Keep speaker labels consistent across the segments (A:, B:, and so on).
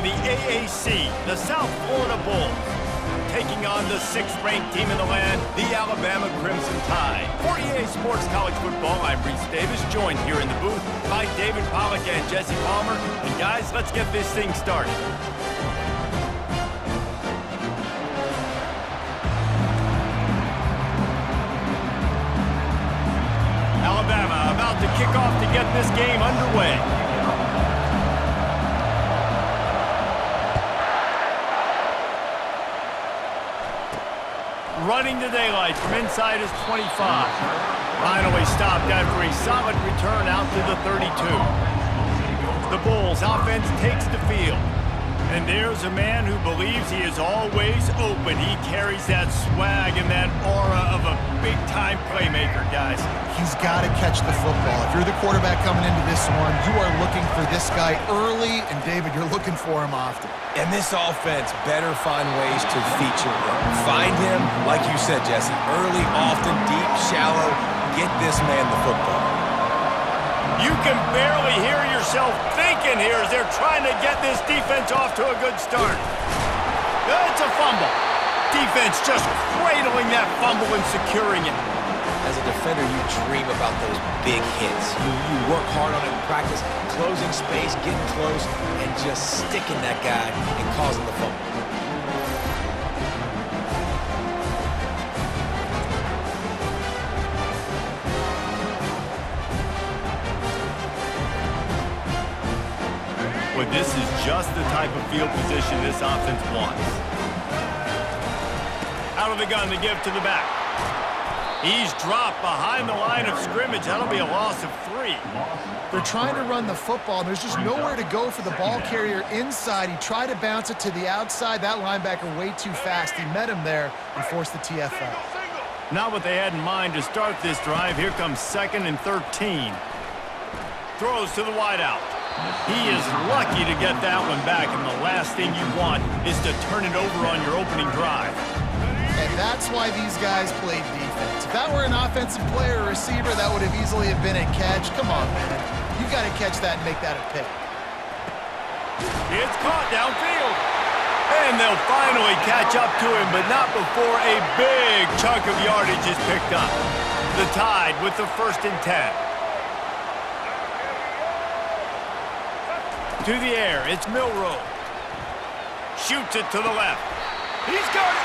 A: of the AAC, the South Florida Bulls, taking on the 6th-ranked team in the land, the Alabama Crimson Tide. For EA Sports College Football, I'm Reese Davis, joined here in the booth by David Pollack and Jesse Palmer. And guys, let's get this thing started. Alabama about to kick off to get this game underway. Running to daylight from inside his 25. Finally stopped after a solid return out to the 32. The Bulls offense takes the field. And there's a man who believes he is always open. He carries that swag and that aura of a big-time playmaker, guys.
B: He's got to catch the football. If you're the quarterback coming into this one, you are looking for this guy early, and David, you're looking for him often.
C: And this offense better find ways to feature him. Find him, like you said, Jesse, early, often, deep, shallow. Get this man the football.
A: You can barely hear yourself thinking here as they're trying to get this defense off to a good start. It's a fumble. Defense just cradling that fumble and securing it.
C: As a defender, you dream about those big hits. You work hard on it in practice, closing space, getting close, and just sticking that guy and causing the fumble.
A: But this is just the type of field position this offense wants. Out of the gun to give to the back. He's dropped behind the line of scrimmage. That'll be a loss of 3.
B: They're trying to run the football, and there's just nowhere to go for the ball carrier inside. He tried to bounce it to the outside. That linebacker way too fast. He met him there and forced the TFL.
A: Not what they had in mind to start this drive. Here comes 2nd and 13. Throws to the wideout. He is lucky to get that one back, and the last thing you want is to turn it over on your opening drive.
B: And that's why these guys played defense. If that were an offensive player or receiver, that would have easily have been a catch. Come on, man. You got to catch that and make that a pick.
A: It's caught downfield. And they'll finally catch up to him, but not before a big chunk of yardage is picked up. The Tide with the 1st and 10. To the air, it's Milroe. Shoots it to the left. He's got it.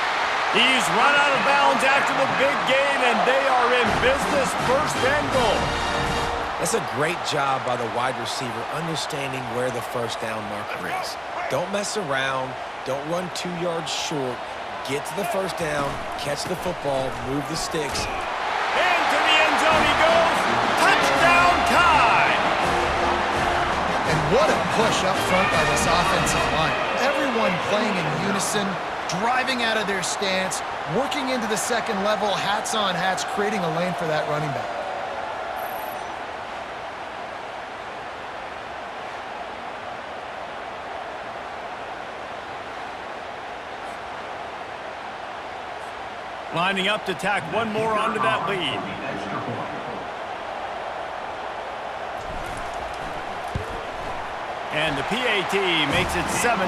A: He's run out of bounds after the big gain, and they are in business, 1st and goal.
C: That's a great job by the wide receiver understanding where the 1st down marker is. Don't mess around. Don't run 2 yards short. Get to the 1st down, catch the football, move the sticks.
A: Into the end zone he goes. Touchdown Tide!
B: And what a push up front by this offensive line. Everyone playing in unison, driving out of their stance, working into the 2nd level, hats on hats, creating a lane for that running back.
A: Lining up to tack one more onto that lead. And the PAT makes it 7-0.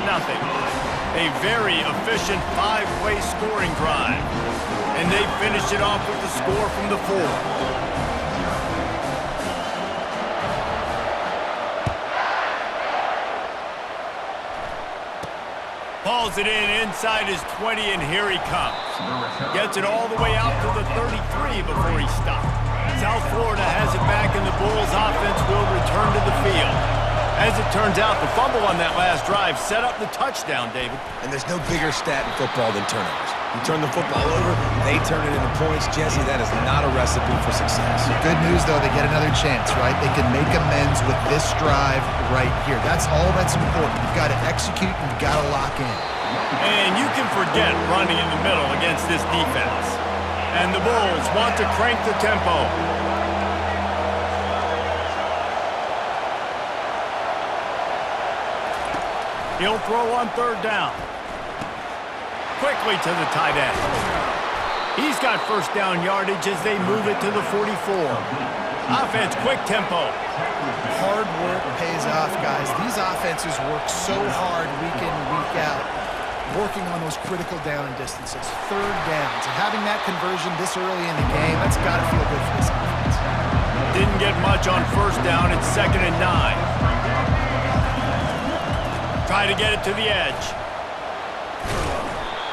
A: A very efficient 5-play scoring drive. And they finish it off with the score from the 4. Hauls it in inside his 20, and here he comes. Gets it all the way out to the 33 before he stops. South Florida has it back, and the Bulls offense will return to the field. As it turns out, the fumble on that last drive set up the touchdown, David.
C: And there's no bigger stat in football than turnovers. You turn the football over, they turn it into points. Jesse, that is not a recipe for success.
B: Good news, though, they get another chance, right? They can make amends with this drive right here. That's all that's important. You've got to execute and you've got to lock in.
A: And you can forget running in the middle against this defense. And the Bulls want to crank the tempo. He'll throw on 3rd down. Quickly to the tight end. He's got 1st down yardage as they move it to the 44. Offense, quick tempo.
B: Hard work pays off, guys. These offenses work so hard week in and week out, working on those critical down distances, third downs. And having that conversion this early in the game, that's got to feel good for this offense.
A: Didn't get much on first down. It's 2nd and 9. Try to get it to the edge.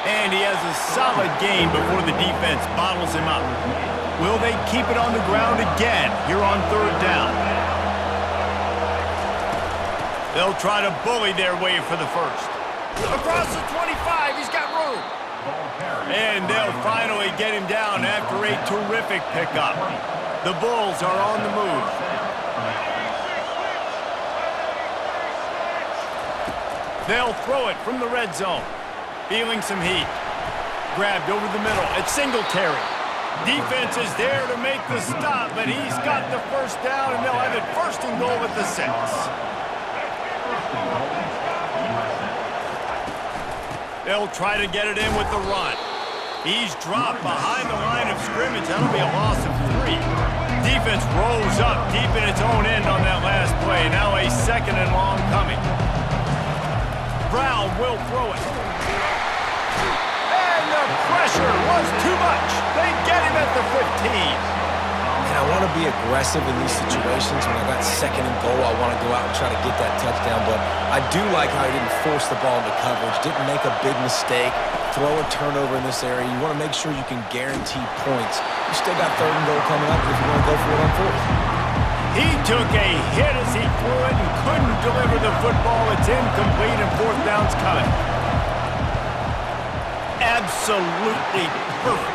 A: And he has a solid gain before the defense bottles him up. Will they keep it on the ground again here on 3rd down? They'll try to bully their way for the first. Across the 25, he's got room. And they'll finally get him down after a terrific pickup. The Bulls are on the move. They'll throw it from the red zone. Feeling some heat. Grabbed over the middle. It's Singletary. Defense is there to make the stop, but he's got the first down, and they'll have it 1st and goal at the 6. They'll try to get it in with the run. He's dropped behind the line of scrimmage. That'll be a loss of 3. Defense rolls up deep in its own end on that last play. Now a 2nd and long coming. Brown will throw it. And the pressure was too much. They get him at the 15.
C: And I want to be aggressive in these situations. When I got 2nd and goal, I want to go out and try to get that touchdown. But I do like how he didn't force the ball into coverage, didn't make a big mistake, throw a turnover in this area. You want to make sure you can guarantee points. You still got 3rd and goal coming up if you want to go for it on 4th.
A: He took a hit as he threw it and couldn't deliver the football. It's incomplete and 4th down's coming. Absolutely perfect.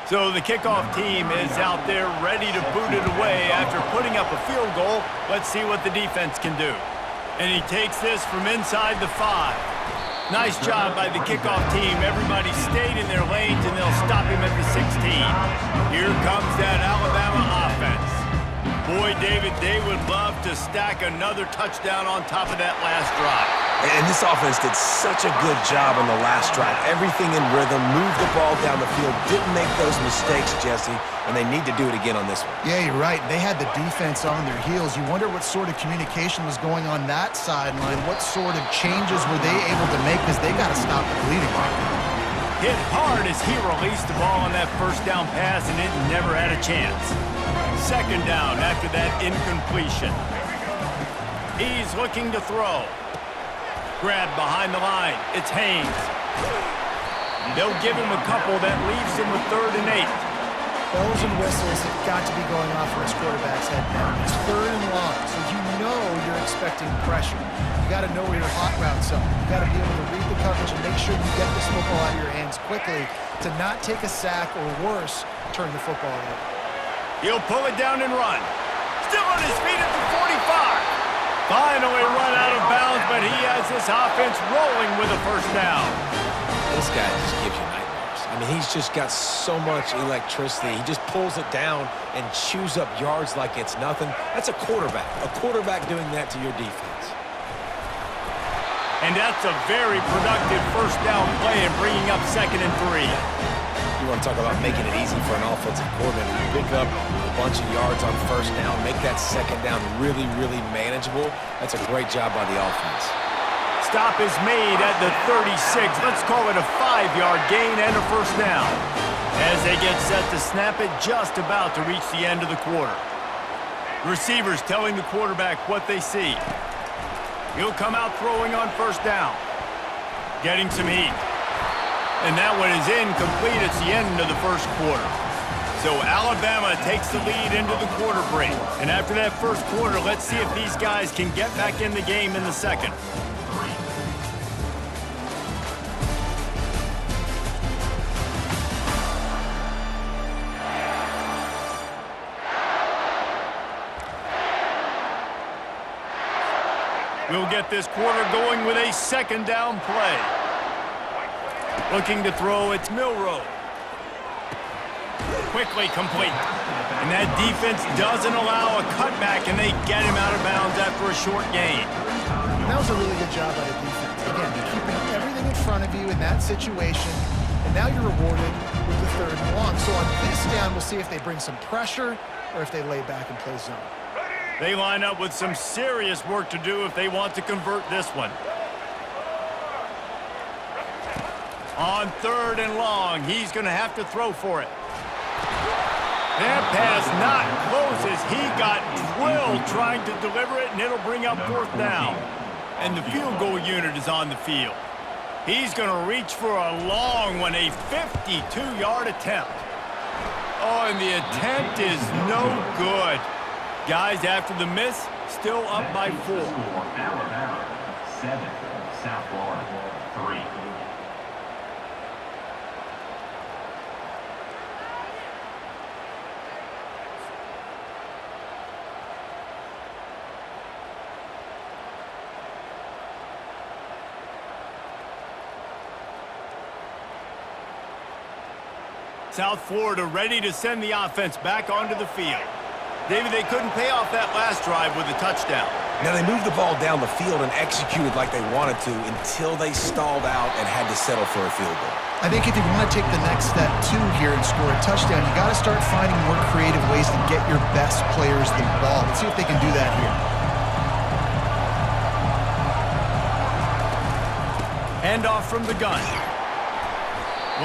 A: So the kickoff team is out there ready to boot it away after putting up a field goal. Let's see what the defense can do. And he takes this from inside the 5. Nice job by the kickoff team. Everybody stayed in their lanes, and they'll stop him at the 16. Here comes that Alabama offense. Boy, David, they would love to stack another touchdown on top of that last drive.
C: And this offense did such a good job on the last drive. Everything in rhythm, moved the ball down the field, didn't make those mistakes, Jesse, and they need to do it again on this one.
B: Yeah, you're right. They had the defense on their heels. You wonder what sort of communication was going on that sideline. What sort of changes were they able to make, because they got to stop the bleeding right now.
A: Hit hard as he released the ball on that first down pass, and it never had a chance. 2nd down after that incompletion. He's looking to throw. Grabbed behind the line. It's Haynes. They'll give him a couple that leaves him with 3rd and 8.
B: Bells and whistles have got to be going off for his quarterback's head now. It's 3rd and long, so you know you're expecting pressure. You got to know where your hot routes are. You got to be able to read the coverage and make sure you get this football out of your hands quickly to not take a sack or worse, turn the football over.
A: He'll pull it down and run. Still on his feet at the 45. Finally run out of bounds, but he has this offense rolling with a 1st down.
C: This guy just gives you nightmares. I mean, he's just got so much electricity. He just pulls it down and chews up yards like it's nothing. That's a quarterback. A quarterback doing that to your defense.
A: And that's a very productive 1st down play and bringing up 2nd and 3.
C: You want to talk about making it easy for an offensive coordinator. You pick up a bunch of yards on 1st down, make that 2nd down really, really manageable. That's a great job by the offense.
A: Stop is made at the 36. Let's call it a 5-yard gain and a 1st down. As they get set to snap it, just about to reach the end of the quarter. Receivers telling the quarterback what they see. He'll come out throwing on 1st down. Getting some heat. And that one is incomplete. It's the end of the 1st quarter. So Alabama takes the lead into the quarter break. And after that 1st quarter, let's see if these guys can get back in the game in the 2nd. We'll get this quarter going with a second down play. Looking to throw, it's Milroe. Quickly complete. And that defense doesn't allow a cutback, and they get him out of bounds after a short gain.
B: That was a really good job by the defense. Again, keeping everything in front of you in that situation, and now you're rewarded with the 3rd and long. So on this down, we'll see if they bring some pressure or if they lay back and play zone.
A: They line up with some serious work to do if they want to convert this one. On 3rd and long, he's going to have to throw for it. That pass not close as he got drilled trying to deliver it, and it'll bring up 4th down. And the field goal unit is on the field. He's going to reach for a long one, a 52-yard attempt. Oh, and the attempt is no good. Guys, after the miss, still up by 4.
D: Alabama 7, South Florida 3.
A: South Florida ready to send the offense back onto the field. David, they couldn't pay off that last drive with a touchdown.
C: Now, they moved the ball down the field and executed like they wanted to until they stalled out and had to settle for a field goal.
B: I think if you want to take the next step, too, here and score a touchdown, you got to start finding more creative ways to get your best players the ball. Let's see if they can do that here.
A: Handoff from the gun.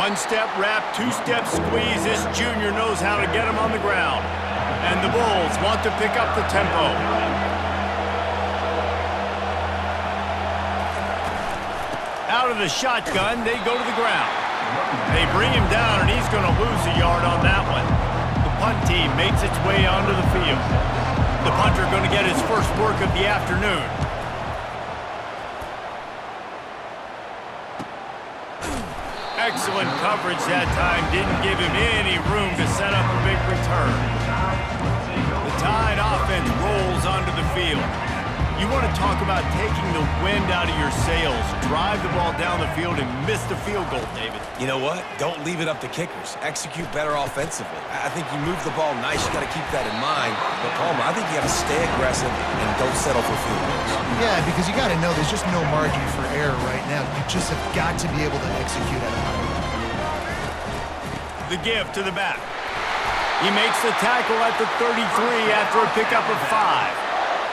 A: One-step wrap, two-step squeeze. This junior knows how to get him on the ground. And the Bulls want to pick up the tempo. Out of the shotgun, they go to the ground. They bring him down, and he's going to lose a yard on that one. The punt team makes its way onto the field. The punter going to get his first work of the afternoon. Excellent coverage that time. Didn't give him any room to set up a big return. The Tide offense rolls onto the field. You want to talk about taking the wind out of your sails. Drive the ball down the field and miss the field goal, David.
C: You know what? Don't leave it up to kickers. Execute better offensively. I think you move the ball nice. You got to keep that in mind. But, Palmer, I think you got to stay aggressive and don't settle for field goals.
B: Yeah, because you got to know there's just no margin for error right now. You just have got to be able to execute at a high level.
A: The give to the back. He makes the tackle at the 33 after a pickup of 5.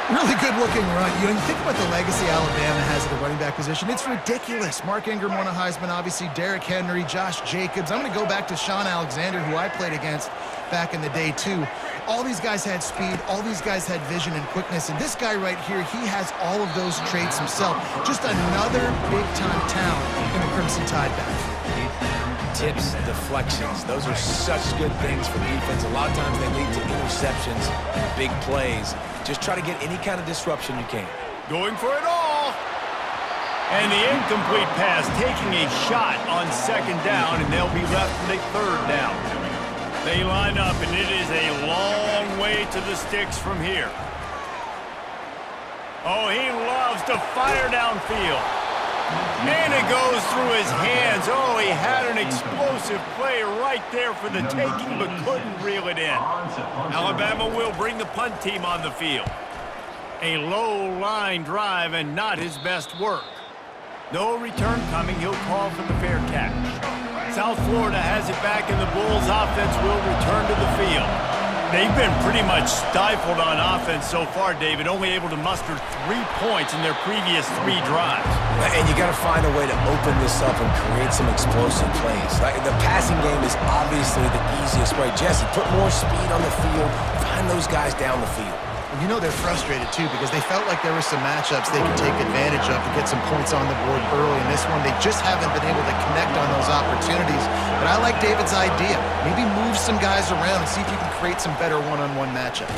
B: Really good-looking run. You know, you think about the legacy Alabama has at the running back position. It's ridiculous. Mark Ingram won a Heisman, obviously. Derrick Henry, Josh Jacobs. I'm going to go back to Sean Alexander, who I played against back in the day, too. All these guys had speed. All these guys had vision and quickness. And this guy right here, he has all of those traits himself. Just another big-time talent in the Crimson Tide backfield.
C: Tips, deflections, those are such good things for defense. A lot of times they lead to interceptions and big plays. Just try to get any kind of disruption you can.
A: Going for it all. And the incomplete pass taking a shot on 2nd down, and they'll be left with a 3rd down. They line up, and it is a long way to the sticks from here. Oh, he loves to fire downfield. And it goes through his hands. Oh, he had an explosive play right there for the taking, but couldn't reel it in. Alabama will bring the punt team on the field. A low line drive and not his best work. No return coming. He'll call for the fair catch. South Florida has it back, and the Bulls offense will return to the field. They've been pretty much stifled on offense so far, David, only able to muster 3 points in their previous 3 drives.
C: And you got to find a way to open this up and create some explosive plays. The passing game is obviously the easiest way. Jesse, put more speed on the field. Find those guys down the field.
B: And you know they're frustrated, too, because they felt like there were some matchups they could take advantage of to get some points on the board early. In this one, they just haven't been able to connect on those opportunities. But I like David's idea. Maybe move some guys around and see if you can create some better one-on-one matchups.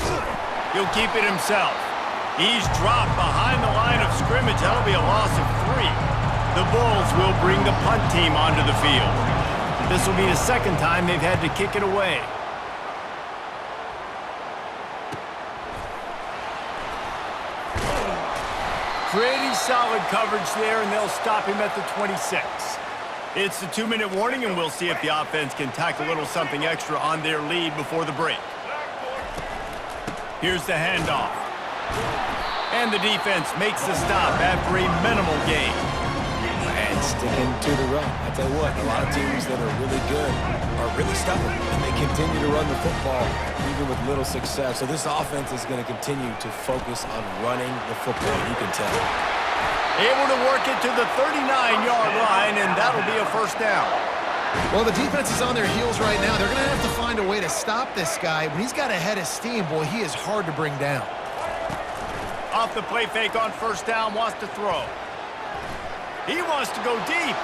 A: He'll keep it himself. He's dropped behind the line of scrimmage. That'll be a loss of 3. The Bulls will bring the punt team onto the field. This will be the 2nd time they've had to kick it away. Pretty solid coverage there, and they'll stop him at the 26. It's the 2-minute warning, and we'll see if the offense can tack a little something extra on their lead before the break. Here's the handoff. And the defense makes the stop after a minimal gain.
C: And sticking to the run. I tell you what, a lot of teams that are really good are really stubborn, and they continue to run the football even with little success. So this offense is going to continue to focus on running the football, you can tell.
A: Able to work it to the 39-yard line, and that'll be a first down.
B: Well, the defense is on their heels right now. They're going to have to find a way to stop this guy. When he's got a head of steam, boy, he is hard to bring down.
A: Off the play fake on first down, wants to throw. He wants to go deep.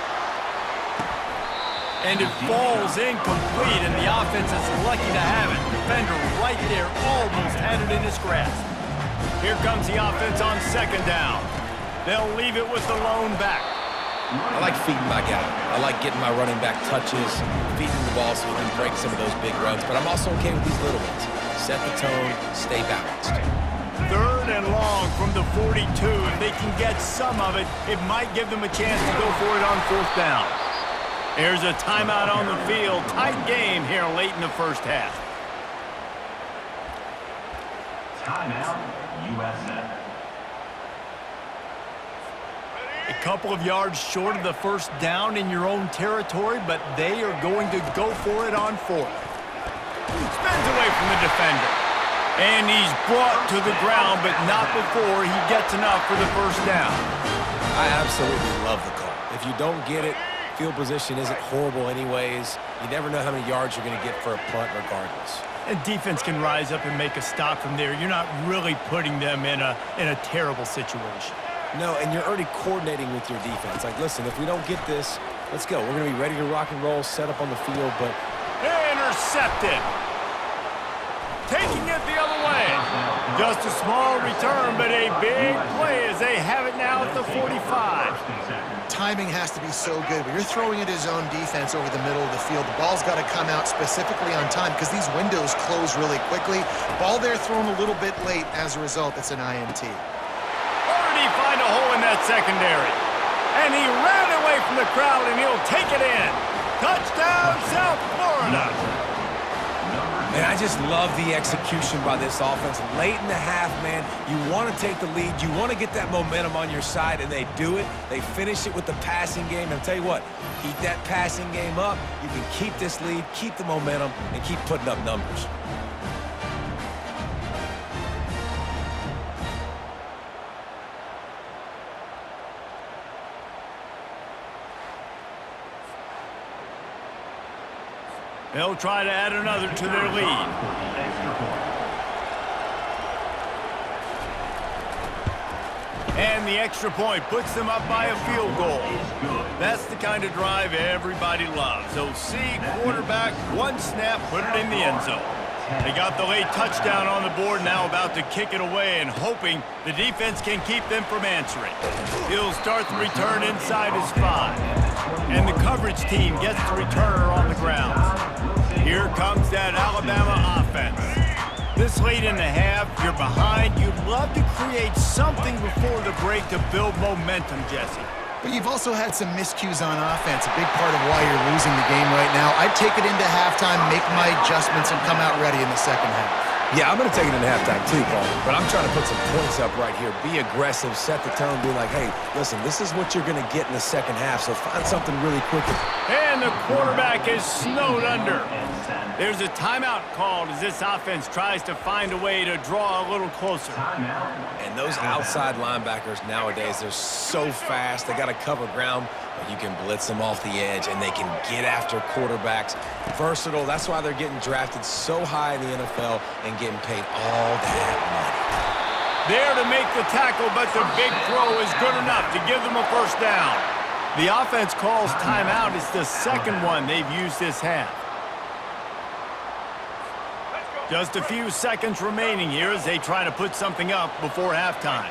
A: And it falls incomplete, and the offense is lucky to have it. Defender right there almost had it in his grasp. Here comes the offense on second down. They'll leave it with the lone back.
C: I like feeding my guy. I like getting my running back touches, feeding the ball so he can break some of those big runs. But I'm also okay with these little ones. Set the tone, stay balanced.
A: 3rd and long from the 42. If they can get some of it, it might give them a chance to go for it on 4th down. There's a timeout on the field. Tight game here late in the first half.
D: Timeout, USA.
A: A couple of yards short of the first down in your own territory, but they are going to go for it on 4th. Spins away from the defender. And he's brought to the ground, but not before he gets enough for the first down.
C: I absolutely love the call. If you don't get it, field position isn't horrible anyways. You never know how many yards you're going to get for a punt regardless.
A: And defense can rise up and make a stop from there. You're not really putting them in a terrible situation.
C: No, and you're already coordinating with your defense. Like, listen, if we don't get this, let's go. We're going to be ready to rock and roll, set up on the field, but...
A: Intercepted. Taking it the other way. Just a small return, but a big play as they have it now at the 45.
B: Timing has to be so good. When you're throwing at his own defense over the middle of the field, the ball's got to come out specifically on time because these windows close really quickly. Ball there thrown a little bit late. As a result, it's an INT.
A: Already find a hole in that secondary. And he ran away from the crowd, and he'll take it in. Touchdown, South Florida.
C: And I just love the execution by this offense. Late in the half, man, you want to take the lead. You want to get that momentum on your side, and they do it. They finish it with the passing game. And I'll tell you what, keep that passing game up. You can keep this lead, keep the momentum, and keep putting up numbers.
A: They'll try to add another to their lead. And the extra point puts them up by a field goal. That's the kind of drive everybody loves. So see, quarterback, one snap, put it in the end zone. They got the late touchdown on the board, now about to kick it away and hoping the defense can keep them from answering. He'll start the return inside his 5. And the coverage team gets the returner on the ground. Here comes that Alabama offense. This late in the half, you're behind. You'd love to create something before the break to build momentum, Jesse.
B: But you've also had some miscues on offense, a big part of why you're losing the game right now. I'd take it into halftime, make my adjustments, and come out ready in the second half.
C: Yeah, I'm going to take it into halftime too, Paul. But I'm trying to put some points up right here. Be aggressive, set the tone, be like, hey, listen, this is what you're going to get in the second half, so find something really quick.
A: And the quarterback is snowed under. There's a timeout called as this offense tries to find a way to draw a little closer.
C: And those outside linebackers nowadays, they're so fast. They got to cover ground, but you can blitz them off the edge, and they can get after quarterbacks. Versatile. That's why they're getting drafted so high in the NFL and getting paid all that money.
A: There to make the tackle, but the big throw is good enough to give them a first down. The offense calls timeout. It's the second one they've used this half. Just a few seconds remaining here as they try to put something up before halftime.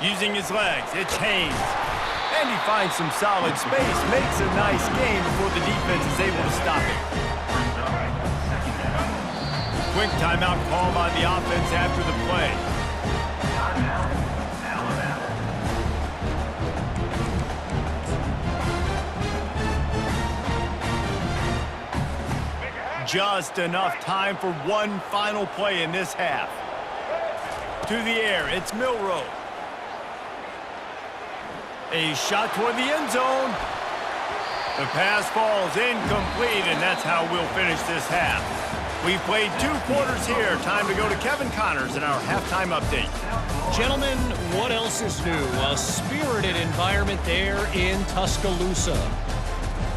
A: Using his legs, it's Haynes. And he finds some solid space, makes a nice gain before the defense is able to stop him. Quick timeout call by the offense after the play. just enough time for one final play in this half. To the air, it's Milrow. A shot toward the end zone. The pass falls incomplete, and that's how we'll finish this half. We've played 2 quarters here. Time to go to Kevin Connors in our halftime update.
E: Gentlemen, what else is new? A spirited environment there in Tuscaloosa.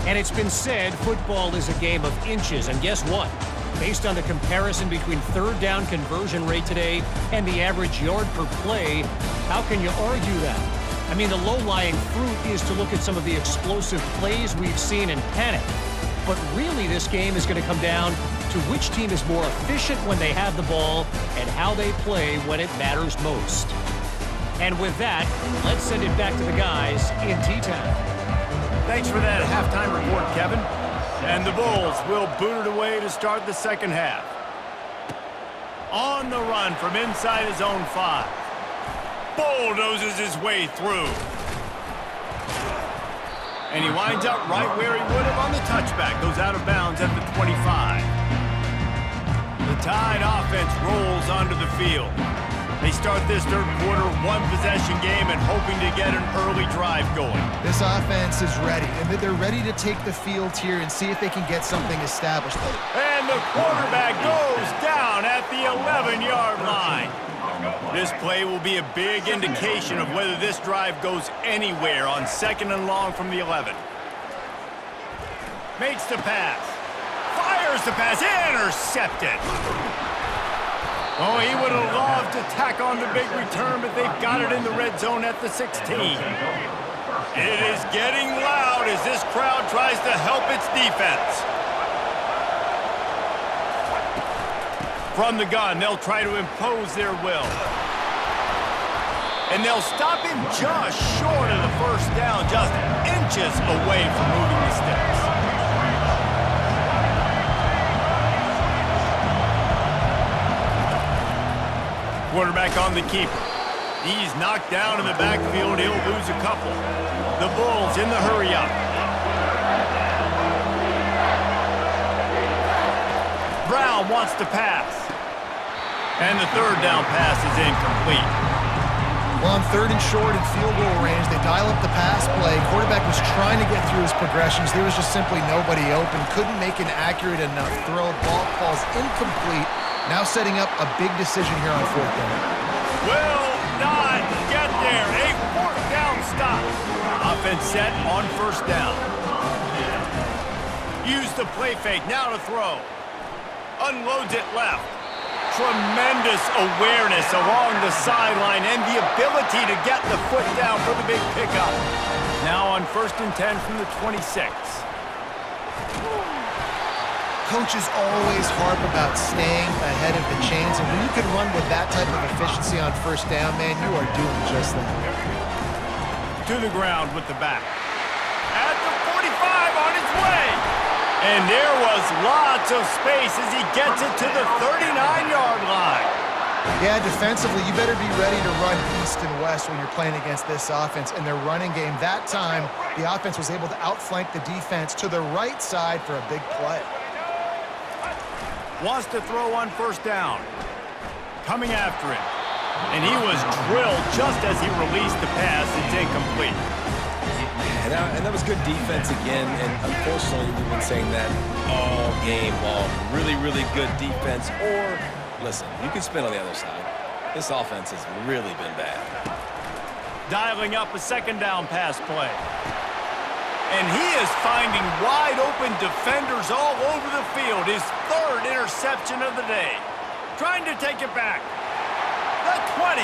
E: And it's been said football is a game of inches, and guess what? Based on the comparison between third down conversion rate today and the average yard per play, how can you argue that? I mean, the low-lying fruit is to look at some of the explosive plays we've seen and panic. But really, this game is going to come down to which team is more efficient when they have the ball and how they play when it matters most. And with that, let's send it back to the guys in T-Town.
A: Thanks for that halftime report, Kevin. And the Bulls will boot it away to start the second half. On the run from inside his own 5. Bulldozes his way through. And he winds up right where he would have on the touchback. Goes out of bounds at the 25. The Tide offense rolls onto the field. They start this third quarter one-possession game and hoping to get an early drive going.
B: This offense is ready, and they're ready to take the field here and see if they can get something established.
A: And the quarterback goes down at the 11-yard line. This play will be a big indication of whether this drive goes anywhere on 2nd and long from the 11. Makes the pass. Fires the pass. Intercepted. Oh, he would have loved to tack on the big return, but they've got it in the red zone at the 16. It is getting loud as this crowd tries to help its defense. From the gun, they'll try to impose their will. And they'll stop him just short of the first down, just inches away from moving the sticks. Quarterback on the keeper. He's knocked down in the backfield. He'll lose a couple. The Bulls in the hurry-up. Brown wants to pass. And the third down pass is incomplete.
B: Well, on 3rd and short and field goal range, they dial up the pass play. Quarterback was trying to get through his progressions. There was just simply nobody open. Couldn't make an accurate enough throw. Ball falls incomplete. Now setting up a big decision here on 4th down.
A: Will not get there. A 4th down stop. Offense set on 1st down. Use the play fake. Now to throw. Unloads it left. Tremendous awareness along the sideline and the ability to get the foot down for the big pickup. Now on 1st and 10 from the 26.
B: Coaches always harp about staying ahead of the chains, and when you can run with that type of efficiency on 1st down, man, you are doing just that.
A: To the ground with the back. At the 45 on his way. And there was lots of space as he gets it to the 39-yard line.
B: Yeah, defensively, you better be ready to run east and west when you're playing against this offense and their running game. That time, the offense was able to outflank the defense to the right side for a big play.
A: Wants to throw on 1st down. Coming after him. And he was drilled just as he released the pass. It's incomplete.
C: And that was good defense again, and unfortunately we've been saying that all game long. Really, really good defense. Or, listen, you can spin on the other side. This offense has really been bad.
A: Dialing up a 2nd down pass play. And he is finding wide open defenders all over the field. His 3rd interception of the day. Trying to take it back. The 20.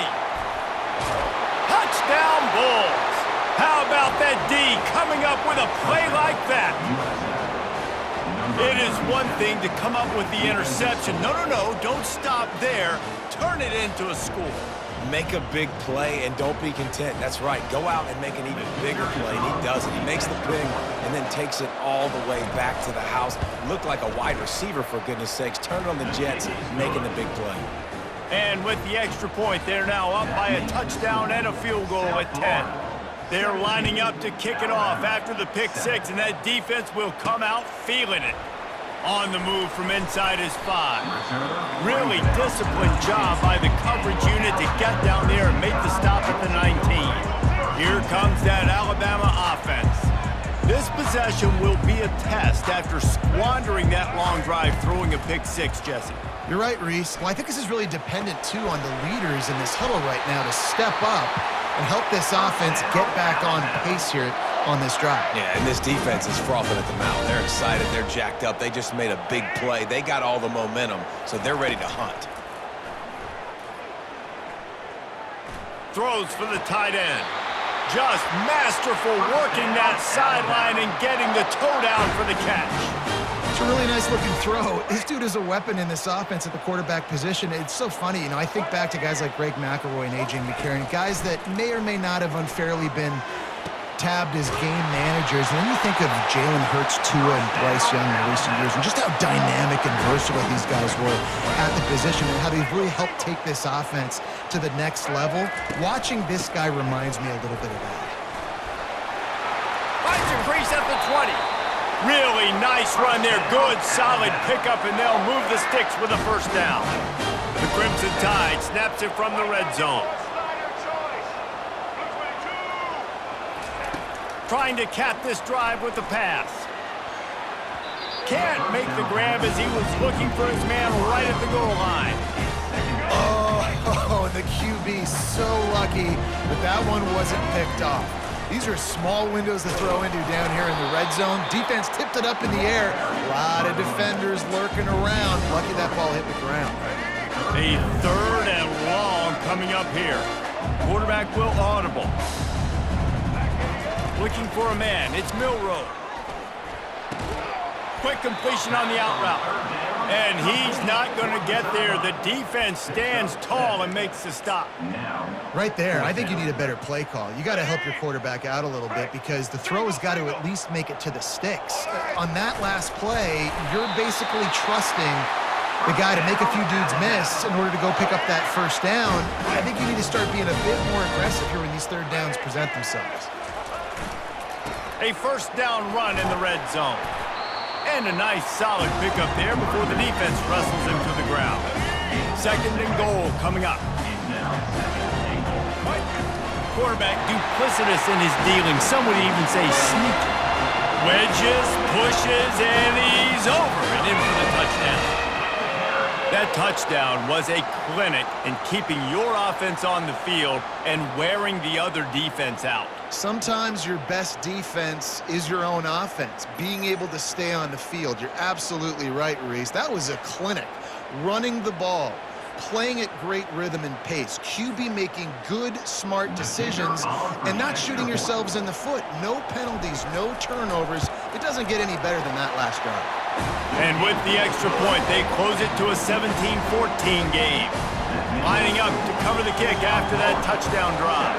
A: Touchdown Bulls. How about that D coming up with a play like that? It is one thing to come up with the interception. No, don't stop there. Turn it into a score.
C: Make a big play and don't be content. That's right. Go out and make an even bigger play, and he does it. He makes the pick and then takes it all the way back to the house. Looked like a wide receiver, for goodness sakes. Turn it on the Jets, making the big play.
A: And with the extra point, they're now up by a touchdown and a field goal at 10. They're lining up to kick it off after the pick 6, and that defense will come out feeling it. On the move from inside his 5. Really disciplined job by the coverage unit to get down there and make the stop at the 19. Here comes that Alabama offense. This possession will be a test after squandering that long drive throwing a pick 6, Jesse.
B: You're right, Reese. Well, I think this is really dependent, too, on the leaders in this huddle right now to step up and help this offense get back on pace here on this drive.
C: Yeah, and this defense is frothing at the mouth. They're excited. They're jacked up. They just made a big play. They got all the momentum, so they're ready to hunt.
A: Throws for the tight end. Just masterful working that sideline and getting the toe down for the catch.
B: It's a really nice-looking throw. This dude is a weapon in this offense at the quarterback position. It's so funny, you know, I think back to guys like Greg McElroy and A.J. McCarron, guys that may or may not have unfairly been tabbed as game managers. And then you think of Jalen Hurts, Tua, and Bryce Young in recent years, and just how dynamic and versatile these guys were at the position and how they've really helped take this offense to the next level. Watching this guy reminds me a little bit of that.
A: Finds a crease at the 20. Really nice run there. Good, solid pickup, and they'll move the sticks with a first down. The Crimson Tide snaps it from the red zone. Trying to cap this drive with the pass. Can't make the grab as he was looking for his man right at the goal line.
B: Oh, the QB so lucky that one wasn't picked off. These are small windows to throw into down here in the red zone. Defense tipped it up in the air. A lot of defenders lurking around. Lucky that ball hit the ground.
A: A 3rd and long coming up here. Quarterback will audible. Looking for a man. It's Milroe. Quick completion on the out route. And he's not going to get there. The defense stands tall and makes the stop.
B: Right there, I think you need a better play call. You got to help your quarterback out a little bit because the throw has got to at least make it to the sticks. On that last play, you're basically trusting the guy to make a few dudes miss in order to go pick up that first down. I think you need to start being a bit more aggressive here when these 3rd downs present themselves.
A: A first down run in the red zone. And a nice solid pickup there before the defense wrestles him to the ground. 2nd and goal coming up. Quarterback duplicitous in his dealing. Some would even say sneaky. Wedges, pushes, and he's over and in for the touchdown. That touchdown was a clinic in keeping your offense on the field and wearing the other defense out.
B: Sometimes your best defense is your own offense, being able to stay on the field. You're absolutely right, Reese. That was a clinic. Running the ball, playing at great rhythm and pace, QB making good, smart decisions, and not shooting yourselves in the foot. No penalties, no turnovers. It doesn't get any better than that last drive.
A: And with the extra point, they close it to a 17-14 game. Lining up to cover the kick after that touchdown drive.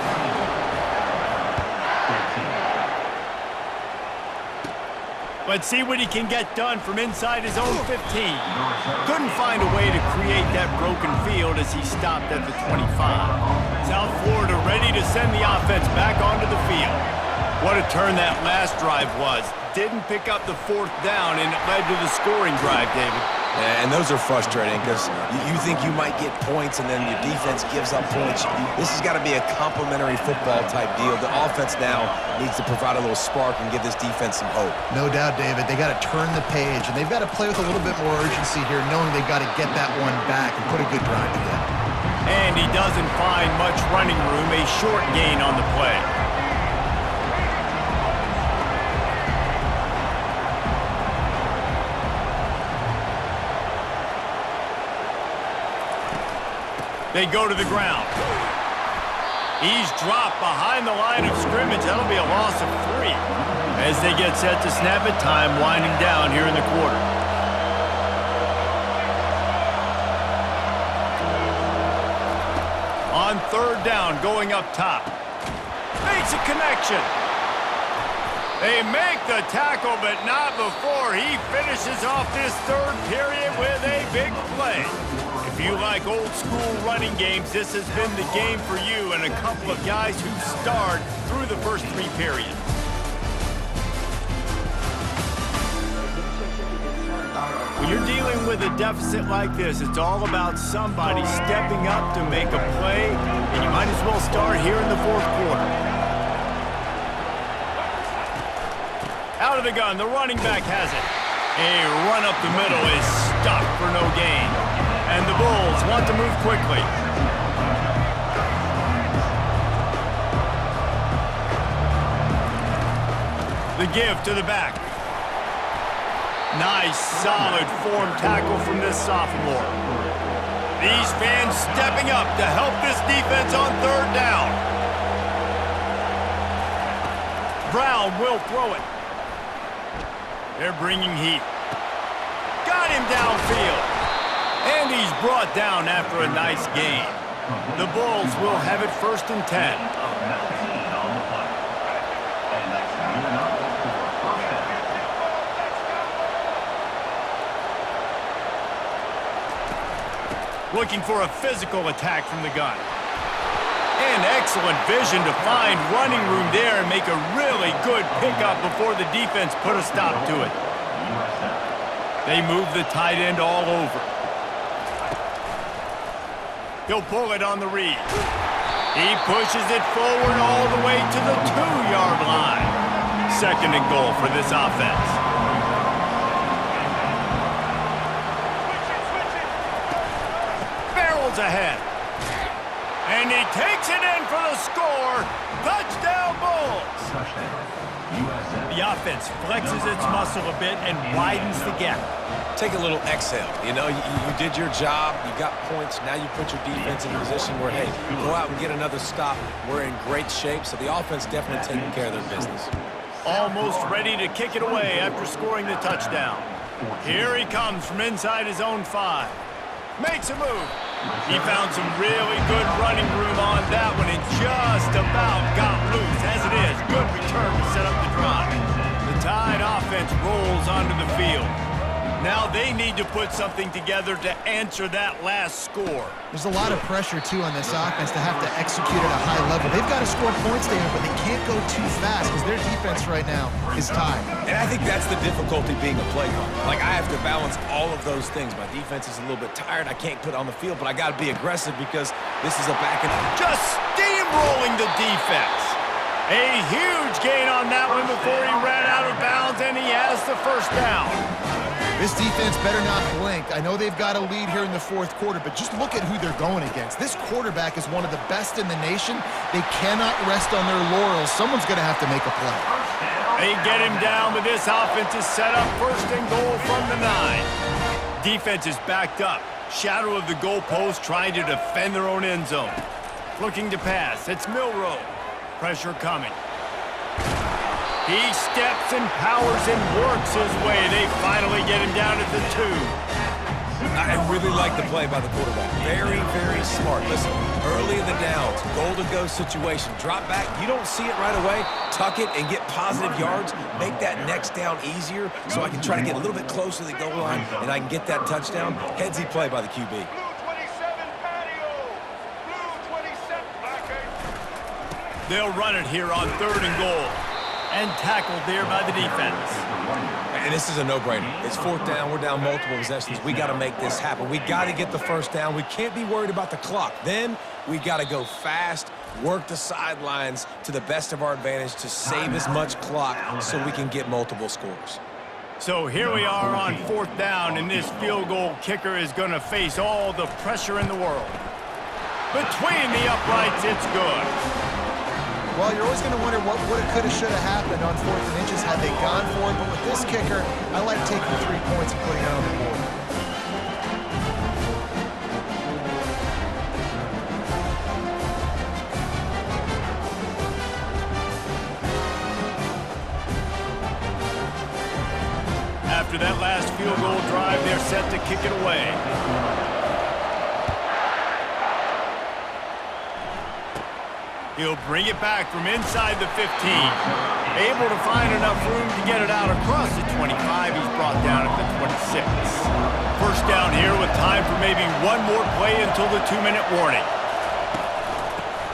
A: Let's see what he can get done from inside his own 15. Couldn't find a way to create that broken field as he stopped at the 25. South Florida ready to send the offense back onto the field. What a turn that last drive was. Didn't pick up the 4th down, and it led to the scoring drive, David.
C: And those are frustrating because you think you might get points and then your defense gives up points. This has got to be a complementary football type deal. The offense now needs to provide a little spark and give this defense some hope.
B: No doubt, David. They got to turn the page, and they've got to play with a little bit more urgency here, knowing they've got to get that one back and put a good drive together.
A: And he doesn't find much running room, a short gain on the play. They go to the ground. He's dropped behind the line of scrimmage. That'll be a loss of 3. As they get set to snap it, time winding down here in the quarter. On 3rd down, going up top. Makes a connection. They make the tackle, but not before he finishes off this 3rd period with a big play. If you like old-school running games, this has been the game for you and a couple of guys who starred through the first 3 periods. with a deficit like this, it's all about somebody stepping up to make a play, and you might as well start here in the fourth quarter. Out of the gun, the running back has it. A run up the middle is stuck for no gain. And the Bulls want to move quickly. The give to the back. Nice, solid form tackle from this sophomore. These fans stepping up to help this defense on third down. Brown will throw it. They're bringing heat. Got him downfield. And he's brought down after a nice gain. The Bulls will have it 1st and 10. Looking for a physical attack from the gun. And excellent vision to find running room there and make a really good pickup before the defense put a stop to it. They move the tight end all over. He'll pull it on the read. He pushes it forward all the way to the 2-yard line. 2nd and goal for this offense. Barrels ahead. And he takes it in for the score. Touchdown, Bulls. The offense flexes its muscle a bit and widens the gap.
C: Take a little exhale. You know, you did your job. You got points. Now you put your defense in a position where, hey, go out and get another stop. We're in great shape, so the offense definitely taking care of their business.
A: Almost ready to kick it away after scoring the touchdown. Here he comes from inside his own 5. Makes a move. He found some really good running room on that one and just about got loose. As it is, good return to set up the drive. The Tide offense rolls onto the field. Now they need to put something together to answer that last score.
B: There's a lot of pressure, too, on this offense to have to execute at a high level. They've got to score points there, but they can't go too fast because their defense right now is tied.
C: And I think that's the difficulty being a play caller. Like, I have to balance all of those things. My defense is a little bit tired. I can't put it on the field, but I got to be aggressive because this is a back and...
A: Just steamrolling the defense. A huge gain on that one before he ran out of bounds, and he has the 1st down.
B: This defense better not blink. I know they've got a lead here in the 4th quarter, but just look at who they're going against. This quarterback is one of the best in the nation. They cannot rest on their laurels. Someone's going to have to make a play.
A: They get him down, but this offense is set up 1st and goal from the 9. Defense is backed up. Shadow of the goalpost trying to defend their own end zone. Looking to pass. It's Milroe. Pressure coming. He steps and powers and works his way. They finally get him down at the 2.
C: I really like the play by the quarterback. Very, very smart. Listen, early in the downs, goal-to-go situation. Drop back. You don't see it right away. Tuck it and get positive yards. Make that next down easier so I can try to get a little bit closer to the goal line and I can get that touchdown. Headsy play by the QB.
A: They'll run it here on 3rd and goal. And tackled there by the defense.
C: And this is a no-brainer. It's 4th down. We're down multiple possessions. We got to make this happen. We got to get the 1st down. We can't be worried about the clock. Then we got to go fast, work the sidelines to the best of our advantage to save as much clock so we can get multiple scores.
A: So here we are on 4th down, and this field goal kicker is going to face all the pressure in the world. Between the uprights, it's good.
B: Well, you're always going to wonder what woulda, coulda, shoulda happened on 4th and inches had they gone for it. But with this kicker, I like taking 3 points and putting it on the board.
A: After that last field goal drive, they're set to kick it away. He'll bring it back from inside the 15. Able to find enough room to get it out across the 25. He's brought down at the 26. 1st down here with time for maybe one more play until the 2-minute warning.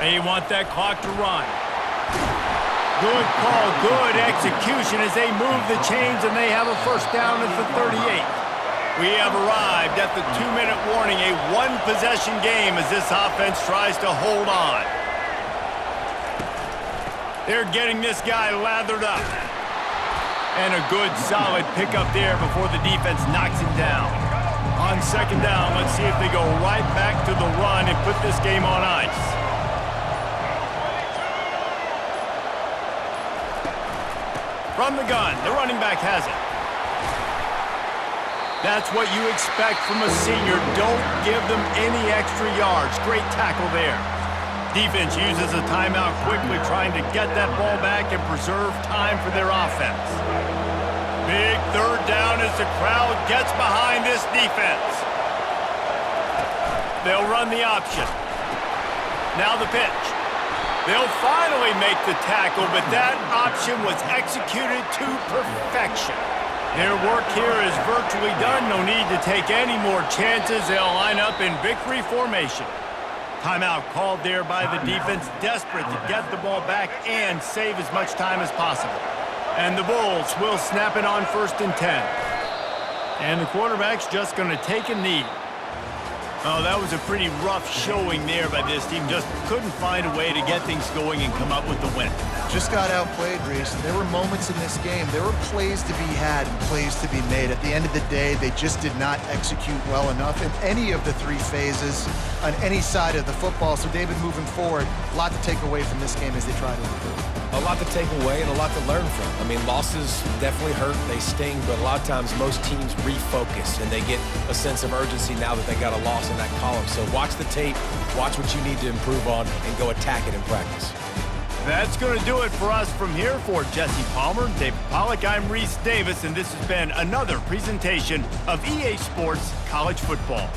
A: They want that clock to run. Good call, good execution as they move the chains and they have a 1st down at the 38. We have arrived at the 2-minute warning, a one-possession game as this offense tries to hold on. They're getting this guy lathered up. And a good, solid pickup there before the defense knocks him down. On second down, let's see if they go right back to the run and put this game on ice. From the gun, the running back has it. That's what you expect from a senior. Don't give them any extra yards. Great tackle there. Defense uses a timeout quickly, trying to get that ball back and preserve time for their offense. Big third down as the crowd gets behind this defense. They'll run the option. Now the pitch. They'll finally make the tackle, but that option was executed to perfection. Their work here is virtually done. No need to take any more chances. They'll line up in victory formation. Timeout called there by the defense, desperate to get the ball back and save as much time as possible. And the Bulls will snap it on 1st and 10. And the quarterback's just going to take a knee. Oh, that was a pretty rough showing there by this team. Just couldn't find a way to get things going and come up with the win.
B: Just got outplayed, Reese. There were moments in this game. There were plays to be had and plays to be made. At the end of the day, they just did not execute well enough in any of the three phases on any side of the football. So, David, moving forward, a lot to take away from this game as they try to improve.
C: A lot to take away and a lot to learn from. I mean, losses definitely hurt, they sting, but a lot of times most teams refocus and they get a sense of urgency now that they got a loss in that column. So watch the tape, watch what you need to improve on, and go attack it in practice.
A: That's going to do it for us from here. For Jesse Palmer, David Pollack, I'm Reese Davis, and this has been another presentation of EA Sports College Football.